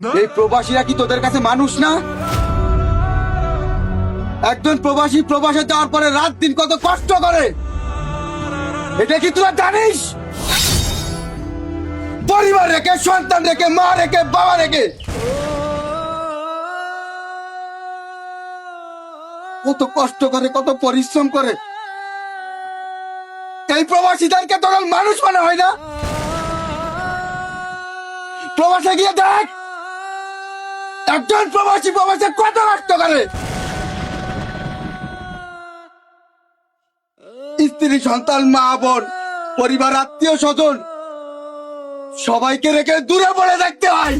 এই প্রবাসীরা কি তোদের কাছে মানুষ না? একজন প্রবাসী প্রবাসে যাওয়ার পরে রাত দিন কত কষ্ট করে, এটা কি তোরা জানিস? পরিবার রেখে, সন্তান রেখে, মা রেখে, বাবা রেখে কত কষ্ট করে, কত পরিশ্রম করে। এই প্রবাসীদেরকে তোর মানুষ মনে হয় না? প্রবাসে গিয়ে দেখ একজন প্রবাসী প্রবাসে কত কষ্ট করে। স্ত্রী, সন্তান, মা, বোন, পরিবার, আত্মীয় স্বজন সবাইকে রেখে দূরে পড়ে দেখতে হয়।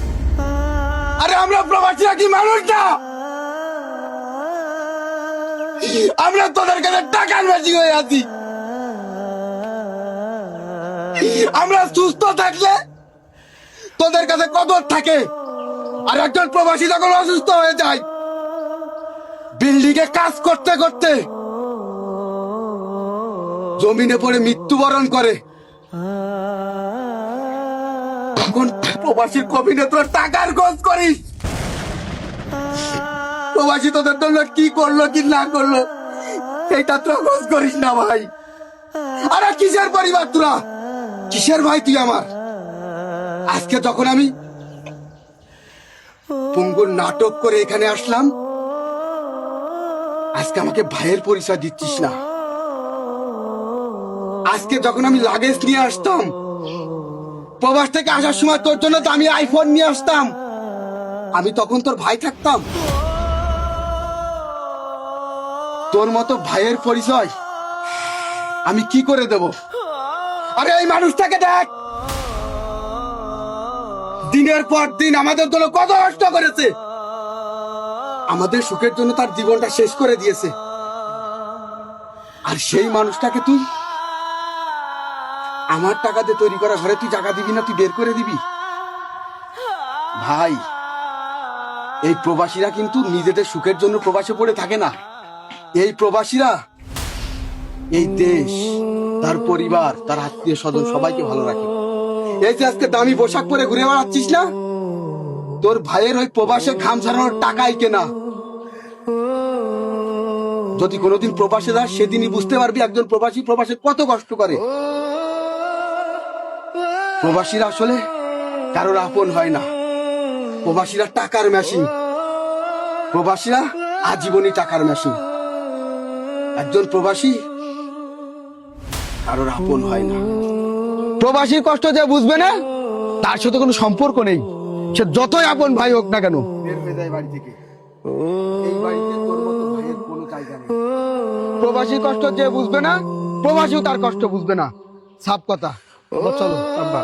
আরে আমরা প্রবাসীরা কি মানুষ না? আমরা তোদের কাছে টাকার বেশি হয়ে আছি। আমরা সুস্থ থাকলে তোদের কাছে কদর থাকে, আর একজন প্রবাসী যখন অসুস্থ হয়ে যায়, বিল্ডিং এ কাজ করতে করতে জমিনে পড়ে মৃত্যুবরণ করে, তখন প্রবাসীর কবিনে তোর টাকার খোঁজ করিস। প্রবাসী তোদের জন্য কি করলো কি না করলো এইটা তো খোঁজ করিস না ভাই। আরে কিসের পরিবার তোরা, কিসের ভাই তুই আমার? আজকে যখন আমি পঙ্গুর নাটক করে এখানে আসলাম, আজকে আমাকে ভাইয়ের পরিচয় দিচ্ছিস না। আজকে যখন আমি লাগেজ নিয়ে আসতাম, প্রবাস থেকে আসার সময় তোর জন্য তো আমি আইফোন নিয়ে আসতাম, আমি তখন তোর ভাই থাকতাম? তোর মতো ভাইয়ের পরিচয় আমি কি করে দেব? আরে এই মানুষটাকে দেখ, দিনের পর দিন আমাদের জন্য কত কষ্ট করেছে, আমাদের সুখের জন্য তার জীবনটা শেষ করে দিয়েছে। আর সেই মানুষটাকে তুই আমার টাকা দিয়ে তৈরি করা ঘরে তুই জায়গা দিবি না, তুই বের করে দিবি? ভাই, এই প্রবাসীরা কিন্তু নিজেদের সুখের জন্য প্রবাসে পড়ে থাকে না। এই প্রবাসীরা এই দেশ, তার পরিবার, তার আত্মীয় স্বজন সবাইকে ভালো রাখে। এই যে আজকে দামি পোশাক পরে ঘুরে বেড়াচ্ছিস না, তোর ভাইয়ের ওই প্রবাসে ঘাম ঝরানোর টাকাই কেনা। যদি কোনোদিন প্রবাসে যাস, সেদিনই বুঝতে পারবি একজন প্রবাসী প্রবাসে কত কষ্ট করে। প্রবাসীরা আসলে কারোর আপন হয় না। প্রবাসীরা টাকার মেশিন, প্রবাসীরা আজীবনই টাকার মেশিন। একজন প্রবাসী কারোর আপন হয় না। প্রবাসীর কষ্ট যে বুঝবে না, তার সাথে কোনো সম্পর্ক নেই, সে যতই আপন ভাই হোক না কেন। বাড়ি থেকে এই বাড়িতে তোর মতো ভাইয়ের কোনো জায়গা নেই। প্রবাসীর কষ্ট যে বুঝবে না, প্রবাসীও তার কষ্ট বুঝবে না। সাফ কথা। চলো আমরা